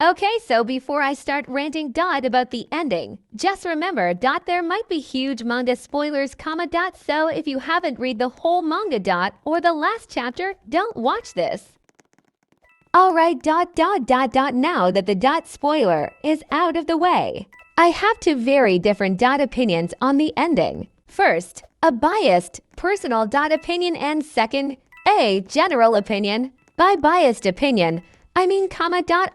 Okay, so before I start ranting about the ending, just remember there might be huge manga spoilers, so if you haven't read the whole manga or the last chapter, don't watch this. Alright, now that the spoiler is out of the way, I have two very different opinions on the ending. First, a biased, personal opinion, and second, a general opinion. By biased opinion, I mean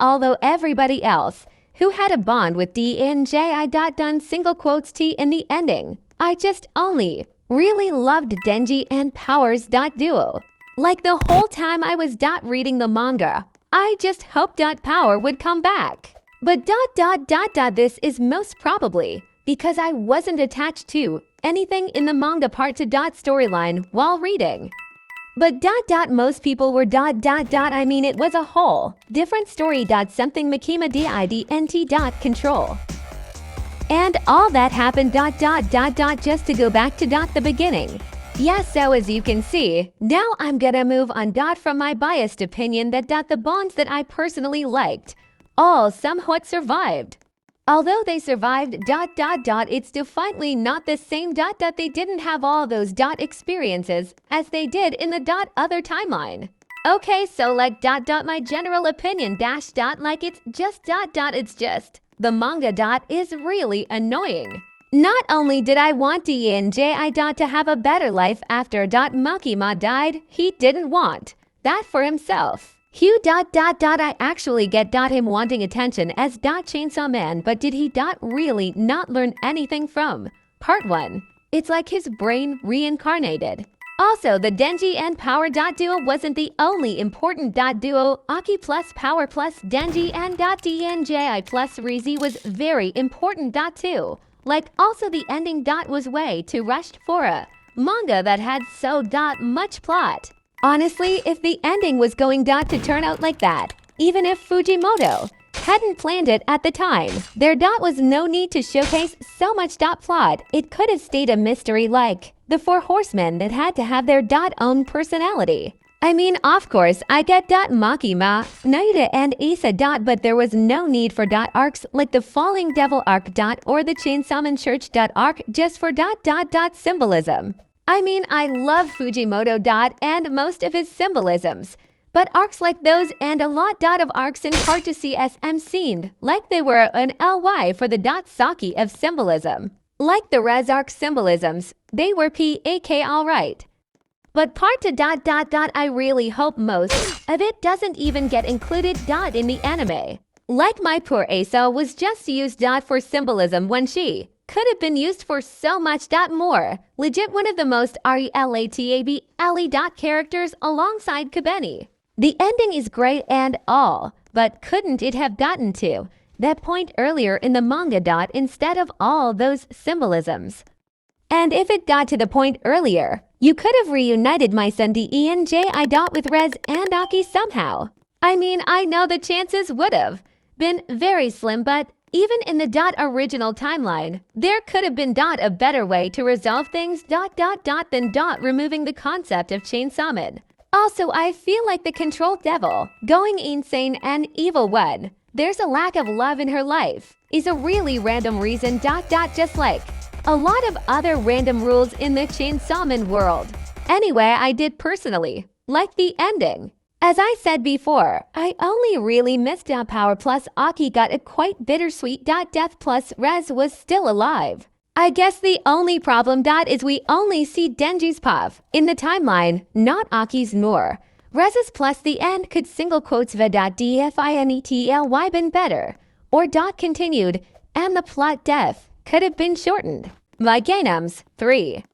although everybody else who had a bond with DNJI done single quotes T in the ending, I just only really loved Denji and Power's duo. Like the whole time I was reading the manga, I just hoped Power would come back. But this is most probably because I wasn't attached to anything in the manga part to storyline while reading. But most people were I mean it was a whole different story something Makima didn't control. And all that happened just to go back to the beginning. Yes, so as you can see, now I'm gonna move on from my biased opinion that the bonds that I personally liked all somewhat survived. Although they survived it's definitely not the same they didn't have all those experiences as they did in the other timeline. Okay, so like my general opinion like it's just it's just the manga is really annoying. Not only did I want DNJI to have a better life after Makima died, he didn't want that for himself. Hugh I actually get him wanting attention as Chainsaw but did he really not learn anything from part 1? It's like his brain reincarnated. Also, the Denji and Power duo wasn't the only important duo. Aki plus Power plus Denji and DNJI plus Rizy was very important too. Like also the ending was way too rushed for a manga that had so much plot. Honestly, if the ending was going to turn out like that, even if Fujimoto hadn't planned it at the time, there was no need to showcase so much plot. It could have stayed a mystery like the Four Horsemen that had to have their own personality. I mean, of course, I get Makima, Naida, and Issa but there was no need for arcs like the Falling Devil arc or the Chainsawmans Church arc just for symbolism. I mean, I love Fujimoto and most of his symbolisms, but arcs like those and a lot of arcs in part to CSM seemed like they were an LY for the Saki of symbolism. Like the Res arc symbolisms, they were PAK alright. But part to I really hope most of it doesn't even get included in the anime. Like my poor Asa was just used for symbolism when she could have been used for so much more. Legit one of the most RELATAB characters alongside Kabeni. The ending is great and all, but couldn't it have gotten to that point earlier in the manga instead of all those symbolisms? And if it got to the point earlier, you could have reunited my son DENJI with Rez and Aki somehow. I mean, I know the chances would have been very slim, but even in the original timeline, there could have been a better way to resolve things than removing the concept of Chainsawman. Also, I feel like the controlled devil, going insane and evil one, there's a lack of love in her life, is a really random reason just like a lot of other random rules in the Chainsawman world. Anyway, I did personally like the ending. As I said before, I only really missed Power plus Aki got a quite bittersweet death plus Rez was still alive. I guess the only problem is we only see Denji's puff in the timeline, not Aki's nor. Rez's plus the end could single quotes dfinetly been better, or continued, and the plot death could have been shortened. My Gainums 3.